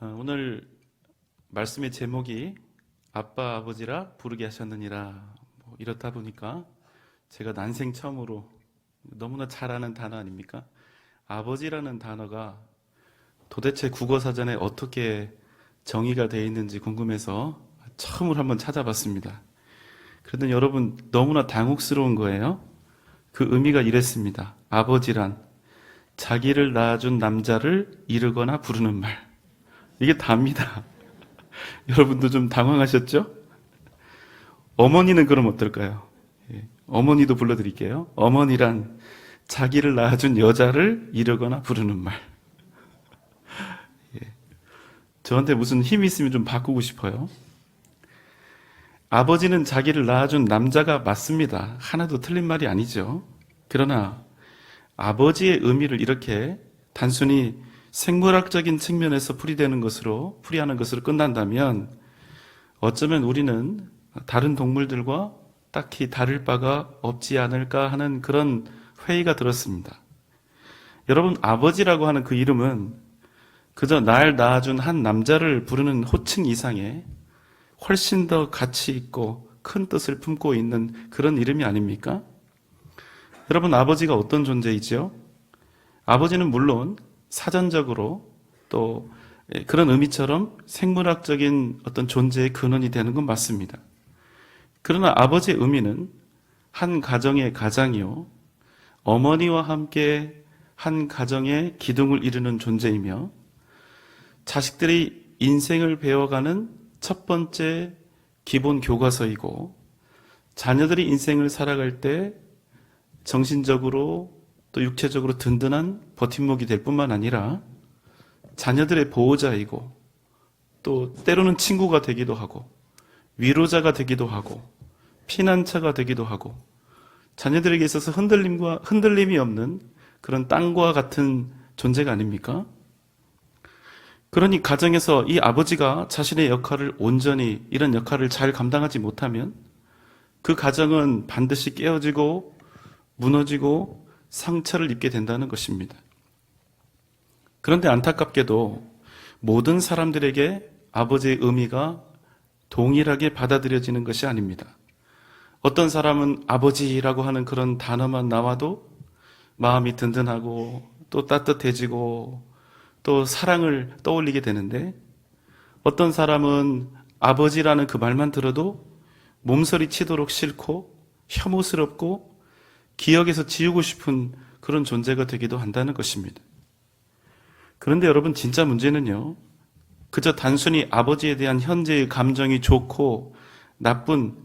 오늘 말씀의 제목이 아빠 아버지라 부르게 하셨느니라. 이렇다 보니까 제가 난생 처음으로 너무나 잘 아는 단어 아닙니까? 아버지라는 단어가 도대체 국어사전에 어떻게 정의가 되어 있는지 궁금해서 처음으로 한번 찾아봤습니다. 그런데 여러분, 너무나 당혹스러운 거예요. 그 의미가 이랬습니다. 아버지란 자기를 낳아준 남자를 이르거나 부르는 말. 이게 답니다. 여러분도 좀 당황하셨죠? 어머니는 그럼 어떨까요? 어머니도 불러드릴게요. 어머니란 자기를 낳아준 여자를 이르거나 부르는 말. 저한테 무슨 힘이 있으면 좀 바꾸고 싶어요. 아버지는 자기를 낳아준 남자가 맞습니다. 하나도 틀린 말이 아니죠. 그러나 아버지의 의미를 이렇게 단순히 생물학적인 측면에서 풀이하는 것으로 끝난다면 어쩌면 우리는 다른 동물들과 딱히 다를 바가 없지 않을까 하는 그런 회의가 들었습니다. 여러분, 아버지라고 하는 그 이름은 그저 날 낳아준 한 남자를 부르는 호칭 이상의 훨씬 더 가치 있고 큰 뜻을 품고 있는 그런 이름이 아닙니까? 여러분, 아버지가 어떤 존재이죠? 아버지는 물론 사전적으로 또 그런 의미처럼 생물학적인 어떤 존재의 근원이 되는 건 맞습니다. 그러나 아버지의 의미는 한 가정의 가장이요, 어머니와 함께 한 가정의 기둥을 이루는 존재이며 자식들이 인생을 배워가는 첫 번째 기본 교과서이고 자녀들이 인생을 살아갈 때 정신적으로 또 육체적으로 든든한 버팀목이 될 뿐만 아니라 자녀들의 보호자이고 또 때로는 친구가 되기도 하고 위로자가 되기도 하고 피난처가 되기도 하고 자녀들에게 있어서 흔들림이 없는 그런 땅과 같은 존재가 아닙니까? 그러니 가정에서 이 아버지가 자신의 역할을 온전히 이런 역할을 잘 감당하지 못하면 그 가정은 반드시 깨어지고 무너지고 상처를 입게 된다는 것입니다. 그런데 안타깝게도 모든 사람들에게 아버지의 의미가 동일하게 받아들여지는 것이 아닙니다. 어떤 사람은 아버지라고 하는 그런 단어만 나와도 마음이 든든하고 또 따뜻해지고 또 사랑을 떠올리게 되는데 어떤 사람은 아버지라는 그 말만 들어도 몸서리 치도록 싫고 혐오스럽고 기억에서 지우고 싶은 그런 존재가 되기도 한다는 것입니다. 그런데 여러분, 진짜 문제는요, 그저 단순히 아버지에 대한 현재의 감정이 좋고 나쁜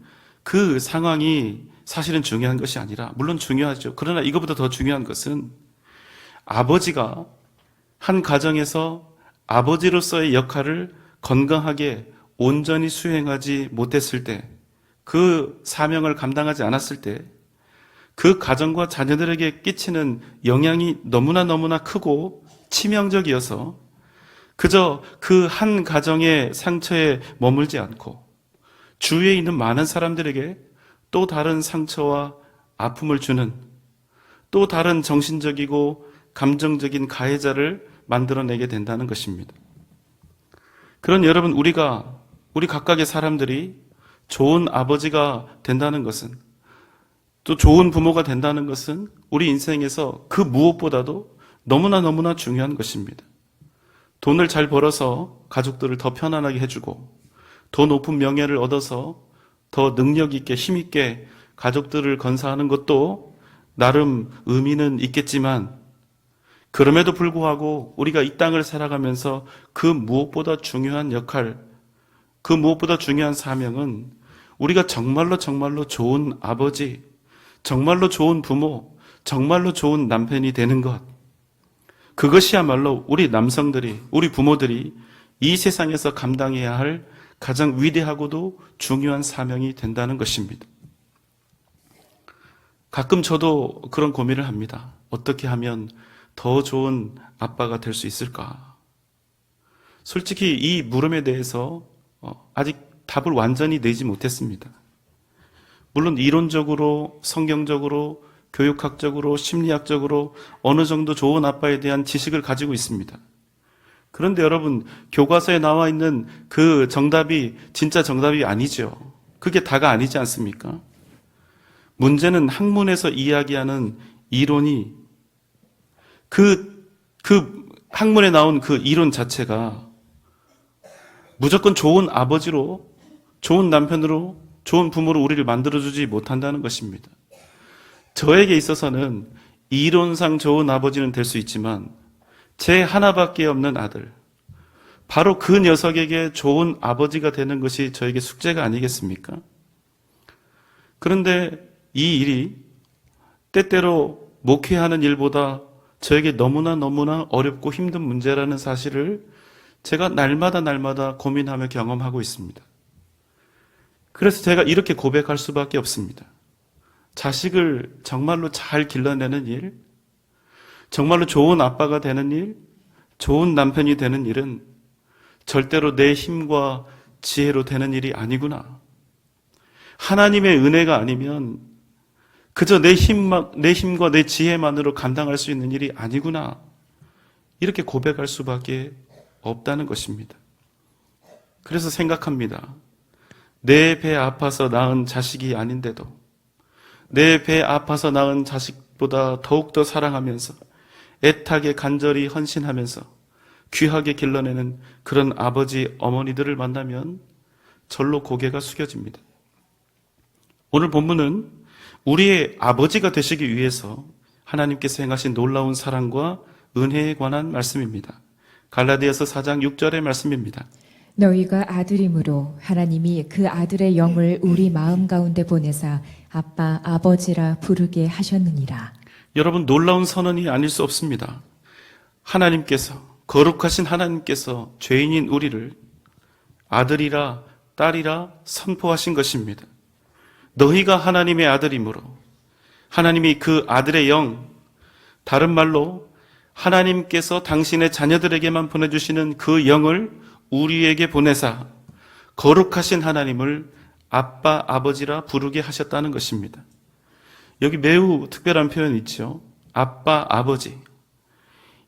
그 상황이 사실은 중요한 것이 아니라, 물론 중요하죠. 그러나 이것보다 더 중요한 것은 아버지가 한 가정에서 아버지로서의 역할을 건강하게 온전히 수행하지 못했을 때, 그 사명을 감당하지 않았을 때 그 가정과 자녀들에게 끼치는 영향이 너무나 크고 치명적이어서 그저 그 한 가정의 상처에 머물지 않고 주위에 있는 많은 사람들에게 또 다른 상처와 아픔을 주는 또 다른 정신적이고 감정적인 가해자를 만들어내게 된다는 것입니다. 그런 여러분, 우리 각각의 사람들이 좋은 아버지가 된다는 것은, 또 좋은 부모가 된다는 것은 우리 인생에서 그 무엇보다도 너무나 중요한 것입니다. 돈을 잘 벌어서 가족들을 더 편안하게 해주고 더 높은 명예를 얻어서 더 능력 있게 힘 있게 가족들을 건사하는 것도 나름 의미는 있겠지만, 그럼에도 불구하고 우리가 이 땅을 살아가면서 그 무엇보다 중요한 역할, 그 무엇보다 중요한 사명은 우리가 정말로 좋은 아버지, 정말로 좋은 부모, 정말로 좋은 남편이 되는 것, 그것이야말로 우리 남성들이, 우리 부모들이 이 세상에서 감당해야 할 가장 위대하고도 중요한 사명이 된다는 것입니다. 가끔 저도 그런 고민을 합니다. 어떻게 하면 더 좋은 아빠가 될 수 있을까? 솔직히 이 물음에 대해서 아직 답을 완전히 내지 못했습니다. 물론 이론적으로, 성경적으로, 교육학적으로, 심리학적으로 어느 정도 좋은 아빠에 대한 지식을 가지고 있습니다. 그런데 여러분, 교과서에 나와 있는 그 정답이 진짜 정답이 아니죠. 그게 다가 아니지 않습니까? 문제는 학문에서 이야기하는 이론이 그 학문에 나온 그 이론 자체가 무조건 좋은 아버지로, 좋은 남편으로, 좋은 부모로 우리를 만들어주지 못한다는 것입니다. 저에게 있어서는 이론상 좋은 아버지는 될 수 있지만 제 하나밖에 없는 아들, 바로 그 녀석에게 좋은 아버지가 되는 것이 저에게 숙제가 아니겠습니까? 그런데 이 일이 때때로 목회하는 일보다 저에게 너무나 어렵고 힘든 문제라는 사실을 제가 날마다 고민하며 경험하고 있습니다. 그래서 제가 이렇게 고백할 수밖에 없습니다. 자식을 정말로 잘 길러내는 일, 정말로 좋은 아빠가 되는 일, 좋은 남편이 되는 일은 절대로 내 힘과 지혜로 되는 일이 아니구나. 하나님의 은혜가 아니면 그저 내 힘과 내 지혜만으로 감당할 수 있는 일이 아니구나. 이렇게 고백할 수밖에 없다는 것입니다. 그래서 생각합니다. 내 배 아파서 낳은 자식이 아닌데도 내 배 아파서 낳은 자식보다 더욱더 사랑하면서 애타게 간절히 헌신하면서 귀하게 길러내는 그런 아버지, 어머니들을 만나면 절로 고개가 숙여집니다. 오늘 본문은 우리의 아버지가 되시기 위해서 하나님께서 행하신 놀라운 사랑과 은혜에 관한 말씀입니다. 갈라디아서 4장 6절의 말씀입니다. 너희가 아들이므로 하나님이 그 아들의 영을 우리 마음 가운데 보내사 아빠, 아버지라 부르게 하셨느니라. 여러분, 놀라운 선언이 아닐 수 없습니다. 하나님께서, 거룩하신 하나님께서 죄인인 우리를 아들이라 딸이라 선포하신 것입니다. 너희가 하나님의 아들이므로 하나님이 그 아들의 영, 다른 말로 하나님께서 당신의 자녀들에게만 보내주시는 그 영을 우리에게 보내사 거룩하신 하나님을 아빠, 아버지라 부르게 하셨다는 것입니다. 여기 매우 특별한 표현이 있죠. 아빠, 아버지.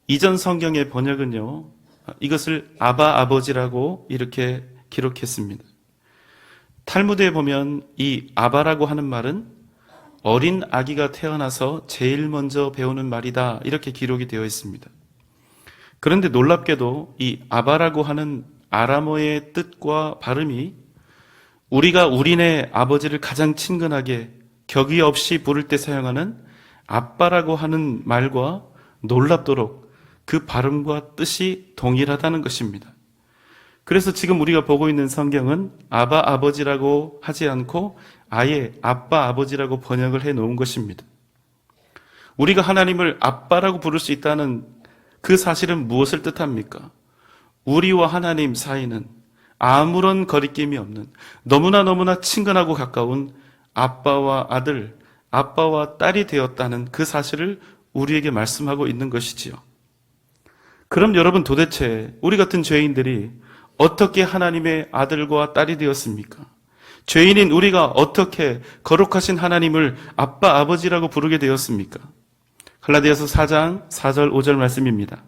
이전 성경의 번역은요, 이것을 아바, 아버지라고 이렇게 기록했습니다. 탈무드에 보면 이 아바라고 하는 말은 어린 아기가 태어나서 제일 먼저 배우는 말이다, 이렇게 기록이 되어 있습니다. 그런데 놀랍게도 이 아바라고 하는 아람어의 뜻과 발음이 우리가 우리네 아버지를 가장 친근하게 격의 없이 부를 때 사용하는 아빠라고 하는 말과 놀랍도록 그 발음과 뜻이 동일하다는 것입니다. 그래서 지금 우리가 보고 있는 성경은 아바, 아버지라고 하지 않고 아예 아빠, 아버지라고 번역을 해 놓은 것입니다. 우리가 하나님을 아빠라고 부를 수 있다는 그 사실은 무엇을 뜻합니까? 우리와 하나님 사이는 아무런 거리낌이 없는 너무나 친근하고 가까운 아빠와 아들, 아빠와 딸이 되었다는 그 사실을 우리에게 말씀하고 있는 것이지요. 그럼 여러분, 도대체 우리 같은 죄인들이 어떻게 하나님의 아들과 딸이 되었습니까? 죄인인 우리가 어떻게 거룩하신 하나님을 아빠, 아버지라고 부르게 되었습니까? 갈라디아서 4장 4절 5절 말씀입니다.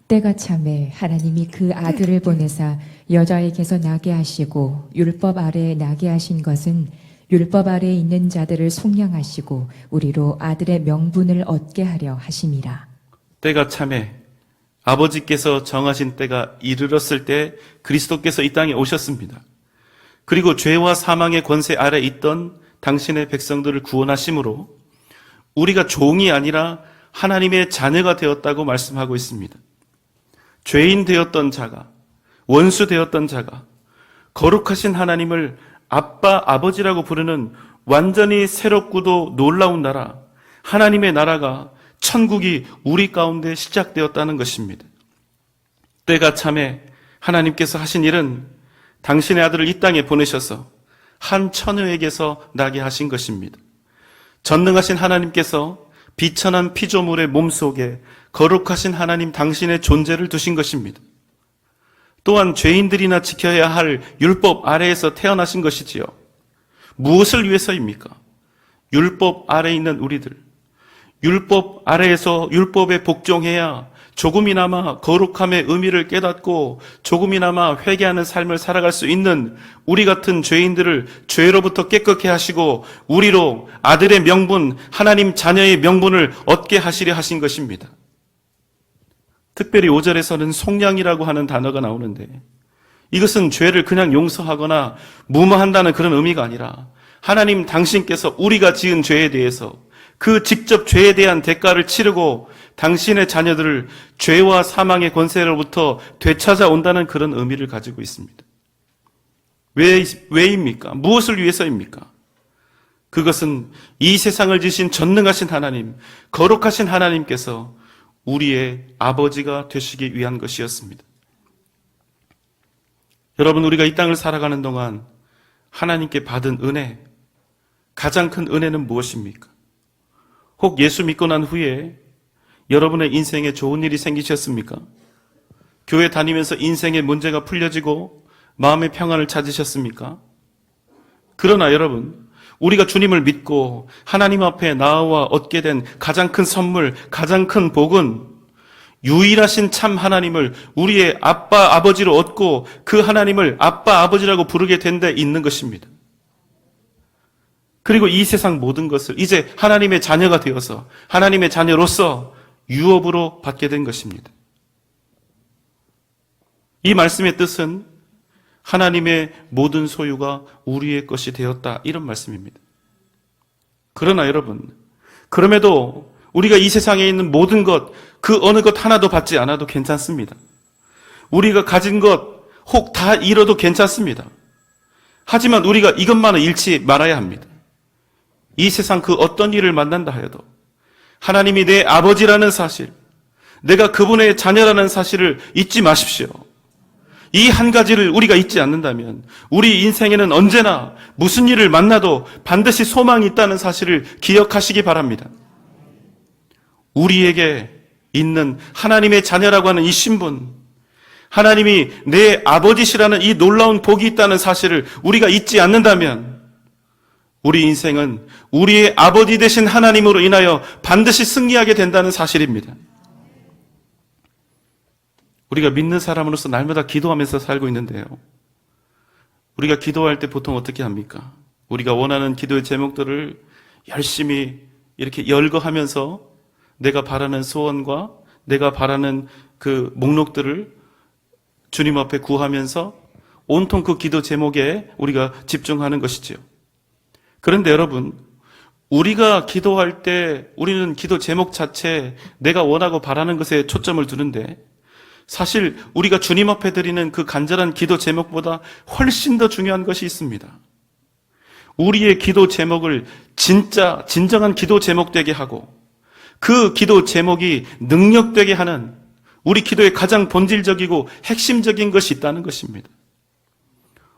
때가 참에 하나님이 그 아들을 보내사 여자에게서 나게 하시고 율법 아래에 나게 하신 것은 율법 아래에 있는 자들을 속량하시고 우리로 아들의 명분을 얻게 하려 하심이라. 때가 참에 아버지께서 정하신 때가 이르렀을 때 그리스도께서 이 땅에 오셨습니다. 그리고 죄와 사망의 권세 아래 있던 당신의 백성들을 구원하심으로 우리가 종이 아니라 하나님의 자녀가 되었다고 말씀하고 있습니다. 죄인 되었던 자가, 원수 되었던 자가 거룩하신 하나님을 아빠, 아버지라고 부르는 완전히 새롭고도 놀라운 나라, 하나님의 나라가, 천국이 우리 가운데 시작되었다는 것입니다. 때가 참에 하나님께서 하신 일은 당신의 아들을 이 땅에 보내셔서 한 처녀에게서 나게 하신 것입니다. 전능하신 하나님께서 비천한 피조물의 몸속에 거룩하신 하나님 당신의 존재를 두신 것입니다. 또한 죄인들이나 지켜야 할 율법 아래에서 태어나신 것이지요. 무엇을 위해서입니까? 율법 아래에 있는 우리들, 율법 아래에서 율법에 복종해야 조금이나마 거룩함의 의미를 깨닫고 조금이나마 회개하는 삶을 살아갈 수 있는 우리 같은 죄인들을 죄로부터 깨끗게 하시고 우리로 아들의 명분, 하나님 자녀의 명분을 얻게 하시려 하신 것입니다. 특별히 5절에서는 속량이라고 하는 단어가 나오는데 이것은 죄를 그냥 용서하거나 무마한다는 그런 의미가 아니라 하나님 당신께서 우리가 지은 죄에 대해서 그 직접 죄에 대한 대가를 치르고 당신의 자녀들을 죄와 사망의 권세로부터 되찾아온다는 그런 의미를 가지고 있습니다. 왜입니까? 무엇을 위해서입니까? 그것은 이 세상을 지신 전능하신 하나님, 거룩하신 하나님께서 우리의 아버지가 되시기 위한 것이었습니다. 여러분, 우리가 이 땅을 살아가는 동안 하나님께 받은 은혜, 가장 큰 은혜는 무엇입니까? 혹 예수 믿고 난 후에 여러분의 인생에 좋은 일이 생기셨습니까? 교회 다니면서 인생의 문제가 풀려지고 마음의 평안을 찾으셨습니까? 그러나 여러분, 우리가 주님을 믿고 하나님 앞에 나와 얻게 된 가장 큰 선물, 가장 큰 복은 유일하신 참 하나님을 우리의 아빠, 아버지로 얻고 그 하나님을 아빠, 아버지라고 부르게 된 데 있는 것입니다. 그리고 이 세상 모든 것을 이제 하나님의 자녀가 되어서 하나님의 자녀로서 유업으로 받게 된 것입니다. 이 말씀의 뜻은 하나님의 모든 소유가 우리의 것이 되었다, 이런 말씀입니다. 그러나 여러분, 그럼에도 우리가 이 세상에 있는 모든 것, 그 어느 것 하나도 받지 않아도 괜찮습니다. 우리가 가진 것 혹 다 잃어도 괜찮습니다. 하지만 우리가 이것만은 잃지 말아야 합니다. 이 세상 그 어떤 일을 만난다 하여도 하나님이 내 아버지라는 사실, 내가 그분의 자녀라는 사실을 잊지 마십시오. 이 한 가지를 우리가 잊지 않는다면 우리 인생에는 언제나 무슨 일을 만나도 반드시 소망이 있다는 사실을 기억하시기 바랍니다. 우리에게 있는 하나님의 자녀라고 하는 이 신분, 하나님이 내 아버지시라는 이 놀라운 복이 있다는 사실을 우리가 잊지 않는다면 우리 인생은 우리의 아버지 되신 하나님으로 인하여 반드시 승리하게 된다는 사실입니다. 우리가 믿는 사람으로서 날마다 기도하면서 살고 있는데요. 우리가 기도할 때 보통 어떻게 합니까? 우리가 원하는 기도의 제목들을 열심히 이렇게 열거하면서 내가 바라는 소원과 내가 바라는 그 목록들을 주님 앞에 구하면서 온통 그 기도 제목에 우리가 집중하는 것이지요. 그런데 여러분, 우리가 기도할 때 우리는 기도 제목 자체에 내가 원하고 바라는 것에 초점을 두는데 사실 우리가 주님 앞에 드리는 그 간절한 기도 제목보다 훨씬 더 중요한 것이 있습니다. 우리의 기도 제목을 진정한 기도 제목 되게 하고 그 기도 제목이 능력되게 하는 우리 기도의 가장 본질적이고 핵심적인 것이 있다는 것입니다.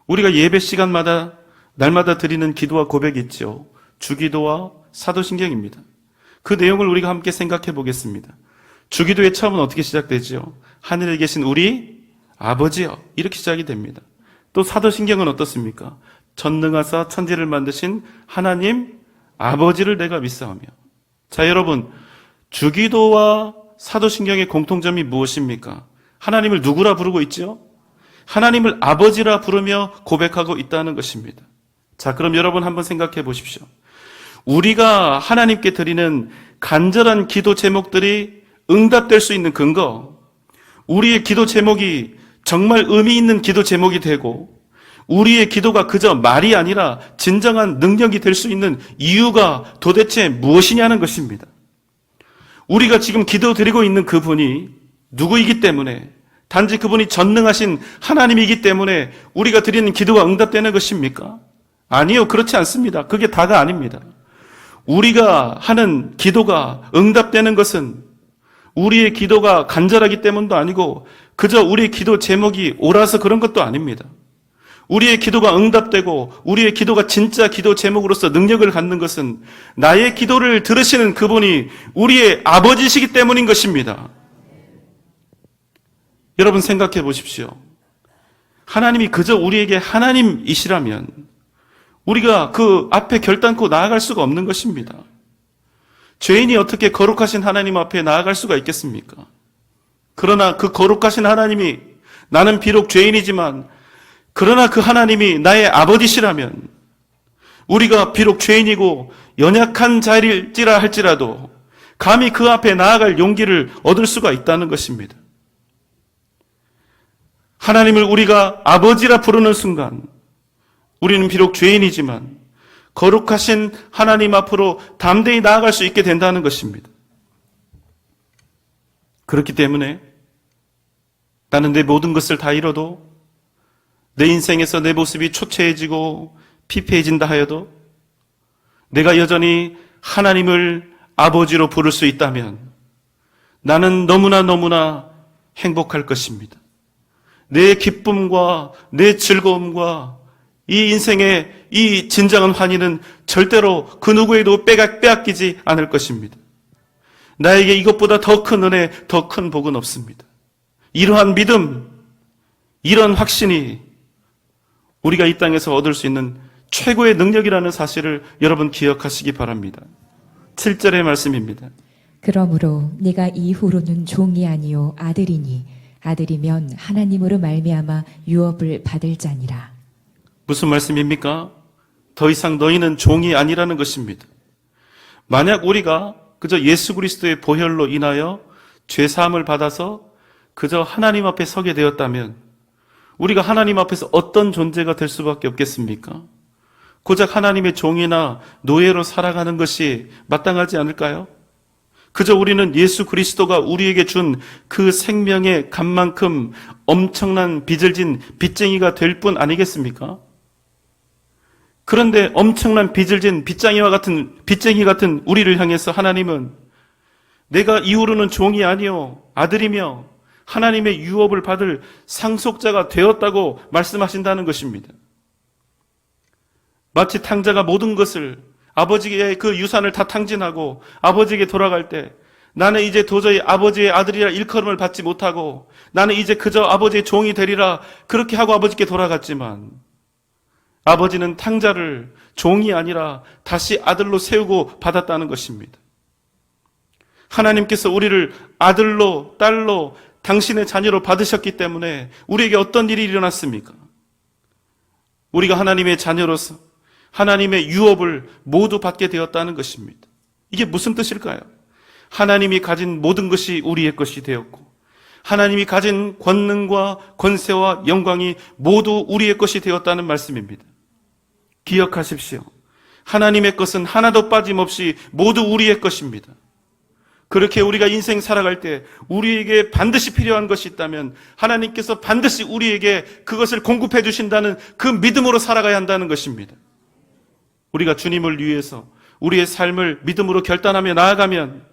우리가 예배 시간마다 날마다 드리는 기도와 고백이 있죠. 주기도와 사도신경입니다. 그 내용을 우리가 함께 생각해 보겠습니다. 주기도의 처음은 어떻게 시작되죠? 하늘에 계신 우리 아버지여, 이렇게 시작이 됩니다. 또 사도신경은 어떻습니까? 전능하사 천지를 만드신 하나님 아버지를 내가 믿사오며. 자, 여러분, 주기도와 사도신경의 공통점이 무엇입니까? 하나님을 누구라 부르고 있죠? 하나님을 아버지라 부르며 고백하고 있다는 것입니다. 자, 그럼 여러분 한번 생각해 보십시오. 우리가 하나님께 드리는 간절한 기도 제목들이 응답될 수 있는 근거, 우리의 기도 제목이 정말 의미 있는 기도 제목이 되고 우리의 기도가 그저 말이 아니라 진정한 능력이 될 수 있는 이유가 도대체 무엇이냐는 것입니다. 우리가 지금 기도 드리고 있는 그분이 누구이기 때문에, 단지 그분이 전능하신 하나님이기 때문에 우리가 드리는 기도가 응답되는 것입니까? 아니요, 그렇지 않습니다. 그게 다가 아닙니다. 우리가 하는 기도가 응답되는 것은 우리의 기도가 간절하기 때문도 아니고 그저 우리의 기도 제목이 옳아서 그런 것도 아닙니다. 우리의 기도가 응답되고 우리의 기도가 진짜 기도 제목으로서 능력을 갖는 것은 나의 기도를 들으시는 그분이 우리의 아버지시기 때문인 것입니다. 여러분 생각해 보십시오. 하나님이 그저 우리에게 하나님이시라면 우리가 그 앞에 결단코 나아갈 수가 없는 것입니다. 죄인이 어떻게 거룩하신 하나님 앞에 나아갈 수가 있겠습니까? 그러나 그 거룩하신 하나님이 나는 비록 죄인이지만 그러나 그 하나님이 나의 아버지시라면 우리가 비록 죄인이고 연약한 자일지라 할지라도 감히 그 앞에 나아갈 용기를 얻을 수가 있다는 것입니다. 하나님을 우리가 아버지라 부르는 순간 우리는 비록 죄인이지만 거룩하신 하나님 앞으로 담대히 나아갈 수 있게 된다는 것입니다. 그렇기 때문에 나는 내 모든 것을 다 잃어도 내 인생에서 내 모습이 초췌해지고 피폐해진다 하여도 내가 여전히 하나님을 아버지로 부를 수 있다면 나는 너무나 행복할 것입니다. 내 기쁨과 내 즐거움과 이 인생의 이 진정한 환희는 절대로 그 누구에도 빼앗기지 않을 것입니다. 나에게 이것보다 더 큰 은혜, 더 큰 복은 없습니다. 이러한 믿음, 이런 확신이 우리가 이 땅에서 얻을 수 있는 최고의 능력이라는 사실을 여러분 기억하시기 바랍니다. 7절의 말씀입니다. 그러므로 네가 이후로는 종이 아니요 아들이니 아들이면 하나님으로 말미암아 유업을 받을 자니라. 무슨 말씀입니까? 더 이상 너희는 종이 아니라는 것입니다. 만약 우리가 그저 예수 그리스도의 보혈로 인하여 죄사함을 받아서 그저 하나님 앞에 서게 되었다면 우리가 하나님 앞에서 어떤 존재가 될 수밖에 없겠습니까? 고작 하나님의 종이나 노예로 살아가는 것이 마땅하지 않을까요? 그저 우리는 예수 그리스도가 우리에게 준 그 생명의 값만큼 엄청난 빚을 진 빚쟁이가 될 뿐 아니겠습니까? 그런데 엄청난 빚을 진 빚쟁이 같은 우리를 향해서 하나님은 내가 이후로는 종이 아니요 아들이며 하나님의 유업을 받을 상속자가 되었다고 말씀하신다는 것입니다. 마치 탕자가 모든 것을 아버지의 그 유산을 다 탕진하고 아버지에게 돌아갈 때 나는 이제 도저히 아버지의 아들이라 일컬음을 받지 못하고 나는 이제 그저 아버지의 종이 되리라 그렇게 하고 아버지께 돌아갔지만 아버지는 탕자를 종이 아니라 다시 아들로 세우고 받았다는 것입니다. 하나님께서 우리를 아들로 딸로 당신의 자녀로 받으셨기 때문에 우리에게 어떤 일이 일어났습니까? 우리가 하나님의 자녀로서 하나님의 유업을 모두 받게 되었다는 것입니다. 이게 무슨 뜻일까요? 하나님이 가진 모든 것이 우리의 것이 되었고 하나님이 가진 권능과 권세와 영광이 모두 우리의 것이 되었다는 말씀입니다. 기억하십시오. 하나님의 것은 하나도 빠짐없이 모두 우리의 것입니다. 그렇게 우리가 인생 살아갈 때 우리에게 반드시 필요한 것이 있다면 하나님께서 반드시 우리에게 그것을 공급해 주신다는 그 믿음으로 살아가야 한다는 것입니다. 우리가 주님을 위해서 우리의 삶을 믿음으로 결단하며 나아가면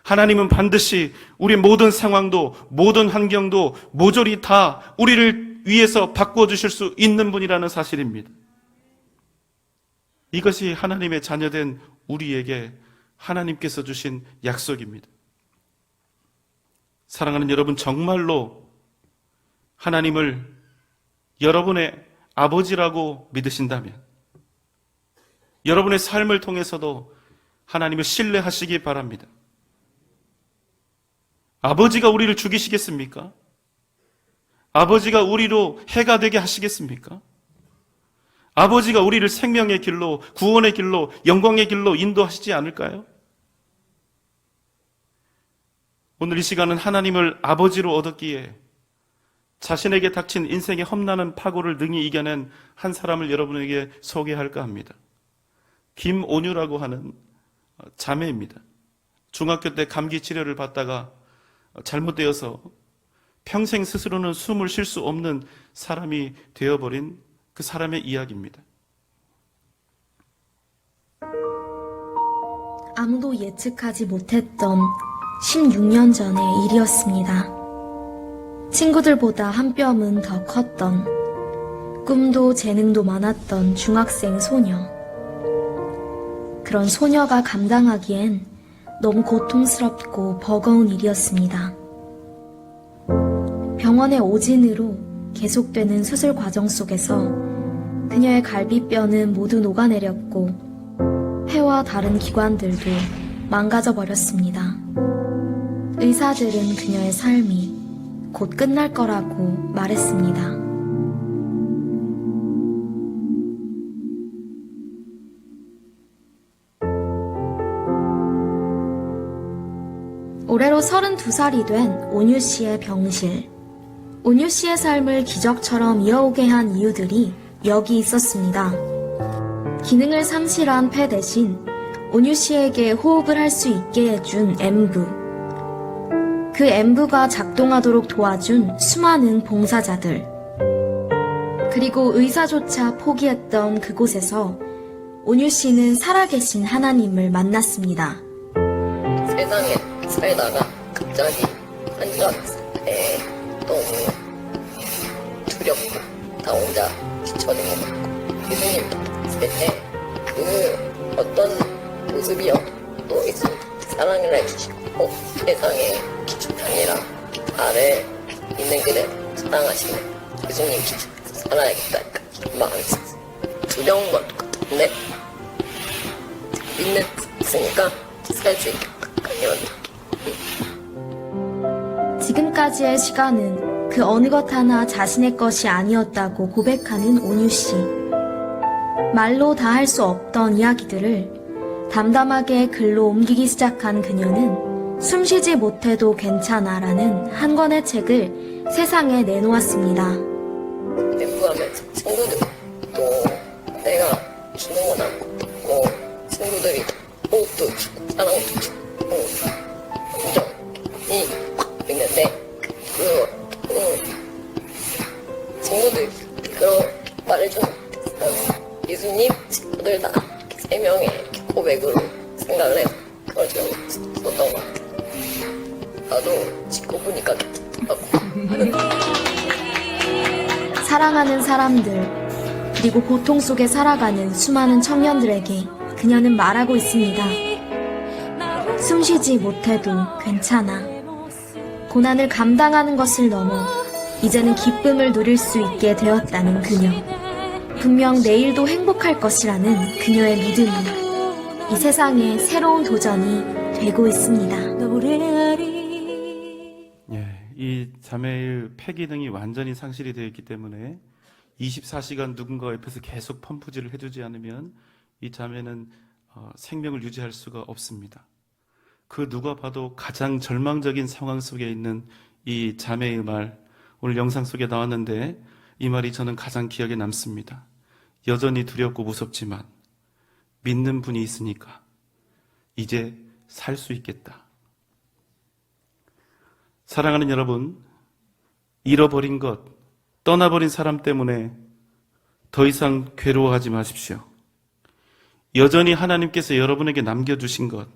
하나님은 반드시 우리 모든 상황도 모든 환경도 모조리 다 우리를 위해서 바꾸어 주실 수 있는 분이라는 사실입니다. 이것이 하나님의 자녀된 우리에게 하나님께서 주신 약속입니다. 사랑하는 여러분, 정말로 하나님을 여러분의 아버지라고 믿으신다면 여러분의 삶을 통해서도 하나님을 신뢰하시기 바랍니다. 아버지가 우리를 죽이시겠습니까? 아버지가 우리로 해가 되게 하시겠습니까? 아버지가 우리를 생명의 길로, 구원의 길로, 영광의 길로 인도하시지 않을까요? 오늘 이 시간은 하나님을 아버지로 얻었기에 자신에게 닥친 인생의 험난한 파고를 능히 이겨낸 한 사람을 여러분에게 소개할까 합니다. 김온유라고 하는 자매입니다. 중학교 때 감기 치료를 받다가 잘못되어서 평생 스스로는 숨을 쉴 수 없는 사람이 되어버린 그 사람의 이야기입니다. 아무도 예측하지 못했던 16년 전의 일이었습니다. 친구들보다 한 뼘은 더 컸던, 꿈도 재능도 많았던 중학생 소녀. 그런 소녀가 감당하기엔 너무 고통스럽고 버거운 일이었습니다. 병원의 오진으로 계속되는 수술 과정 속에서 그녀의 갈비뼈는 모두 녹아내렸고 폐와 다른 기관들도 망가져 버렸습니다. 의사들은 그녀의 삶이 곧 끝날 거라고 말했습니다. 올해로 32살이 된 온유 씨의 병실. 온유 씨의 삶을 기적처럼 이어오게 한 이유들이 여기 있었습니다. 기능을 상실한 폐 대신 온유 씨에게 호흡을 할 수 있게 해준 엠부. 그 엠부가 작동하도록 도와준 수많은 봉사자들. 그리고 의사조차 포기했던 그곳에서 온유 씨는 살아계신 하나님을 만났습니다. 세상에 살다가 갑자기 환자했을 때 너무 두렵고 나 혼자 뒤처진 것 같고 예수님 있을 때 그 어떤 모습이요 또 예수님 사랑을 해주시고 세상에 아니라 나를 있는 그대로 사랑하시는 예수님 살아야겠다니까 마음이 있었어. 두려운 건 똑같은데 믿으니까 살 수 있겠다 이런 지금까지의 시간은 그 어느 것 하나 자신의 것이 아니었다고 고백하는 온유 씨. 말로 다 할 수 없던 이야기들을 담담하게 글로 옮기기 시작한 그녀는 숨쉬지 못해도 괜찮아라는 한 권의 책을 세상에 내놓았습니다. 멘붕하면서 친구들 또 내가 주는 건 아무것도 없고 친구들이 호흡도 주고 사랑도 주고 인정이 있는데 친구들 그런 말을 좀 예수님 친구들 다 3명의 고백으로 생각을 해서 그걸 좀 썼던 것 같아요. 나도 짓고 보니까 괜찮다고. 사랑하는 사람들, 그리고 고통 속에 살아가는 수많은 청년들에게 그녀는 말하고 있습니다. 숨쉬지 못해도 괜찮아. 고난을 감당하는 것을 넘어 이제는 기쁨을 누릴 수 있게 되었다는 그녀. 분명 내일도 행복할 것이라는 그녀의 믿음이 이 세상에 새로운 도전이 되고 있습니다. 예, 이 자매의 폐 기능이 완전히 상실이 되어 있기 때문에 24시간 누군가 옆에서 계속 펌프질을 해주지 않으면 이 자매는 생명을 유지할 수가 없습니다. 그 누가 봐도 가장 절망적인 상황 속에 있는 이 자매의 말, 오늘 영상 속에 나왔는데 이 말이 저는 가장 기억에 남습니다. 여전히 두렵고 무섭지만 믿는 분이 있으니까 이제 살 수 있겠다. 사랑하는 여러분, 잃어버린 것, 떠나버린 사람 때문에 더 이상 괴로워하지 마십시오. 여전히 하나님께서 여러분에게 남겨주신 것,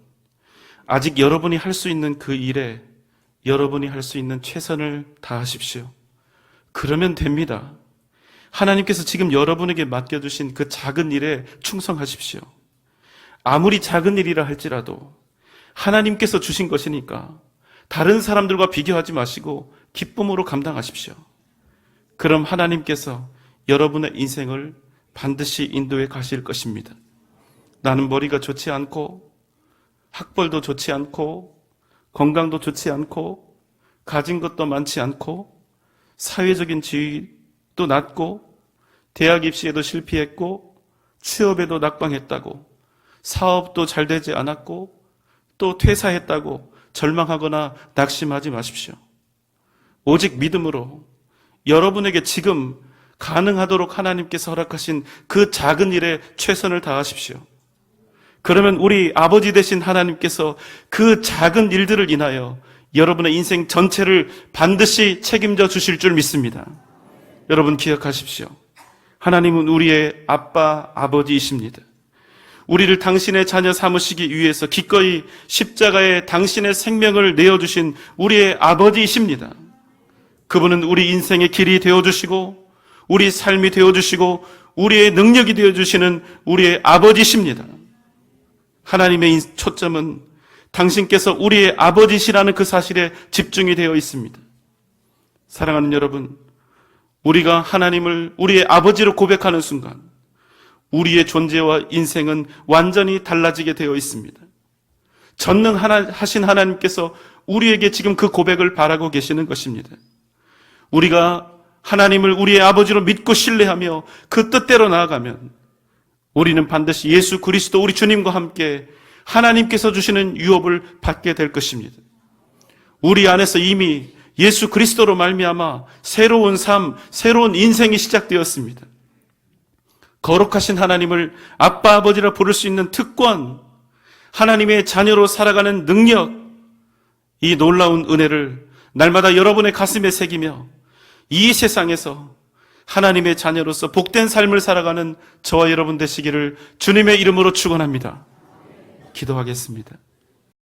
아직 여러분이 할 수 있는 그 일에 여러분이 할 수 있는 최선을 다하십시오. 그러면 됩니다. 하나님께서 지금 여러분에게 맡겨주신 그 작은 일에 충성하십시오. 아무리 작은 일이라 할지라도 하나님께서 주신 것이니까 다른 사람들과 비교하지 마시고 기쁨으로 감당하십시오. 그럼 하나님께서 여러분의 인생을 반드시 인도해 가실 것입니다. 나는 머리가 좋지 않고 학벌도 좋지 않고 건강도 좋지 않고 가진 것도 많지 않고 사회적인 지위도 낮고 대학 입시에도 실패했고 취업에도 낙방했다고 사업도 잘 되지 않았고 또 퇴사했다고 절망하거나 낙심하지 마십시오. 오직 믿음으로 여러분에게 지금 가능하도록 하나님께서 허락하신 그 작은 일에 최선을 다하십시오. 그러면 우리 아버지 되신 하나님께서 그 작은 일들을 인하여 여러분의 인생 전체를 반드시 책임져 주실 줄 믿습니다. 여러분 기억하십시오. 하나님은 우리의 아빠, 아버지이십니다. 우리를 당신의 자녀 삼으시기 위해서 기꺼이 십자가에 당신의 생명을 내어주신 우리의 아버지이십니다. 그분은 우리 인생의 길이 되어주시고 우리 삶이 되어주시고 우리의 능력이 되어주시는 우리의 아버지십니다. 하나님의 초점은 당신께서 우리의 아버지시라는 그 사실에 집중이 되어 있습니다. 사랑하는 여러분, 우리가 하나님을 우리의 아버지로 고백하는 순간 우리의 존재와 인생은 완전히 달라지게 되어 있습니다. 전능하신 하나님께서 우리에게 지금 그 고백을 바라고 계시는 것입니다. 우리가 하나님을 우리의 아버지로 믿고 신뢰하며 그 뜻대로 나아가면 우리는 반드시 예수 그리스도 우리 주님과 함께 하나님께서 주시는 유업을 받게 될 것입니다. 우리 안에서 이미 예수 그리스도로 말미암아 새로운 삶, 새로운 인생이 시작되었습니다. 거룩하신 하나님을 아빠 아버지라 부를 수 있는 특권, 하나님의 자녀로 살아가는 능력, 이 놀라운 은혜를 날마다 여러분의 가슴에 새기며 이 세상에서 하나님의 자녀로서 복된 삶을 살아가는 저와 여러분 되시기를 주님의 이름으로 축원합니다. 기도하겠습니다.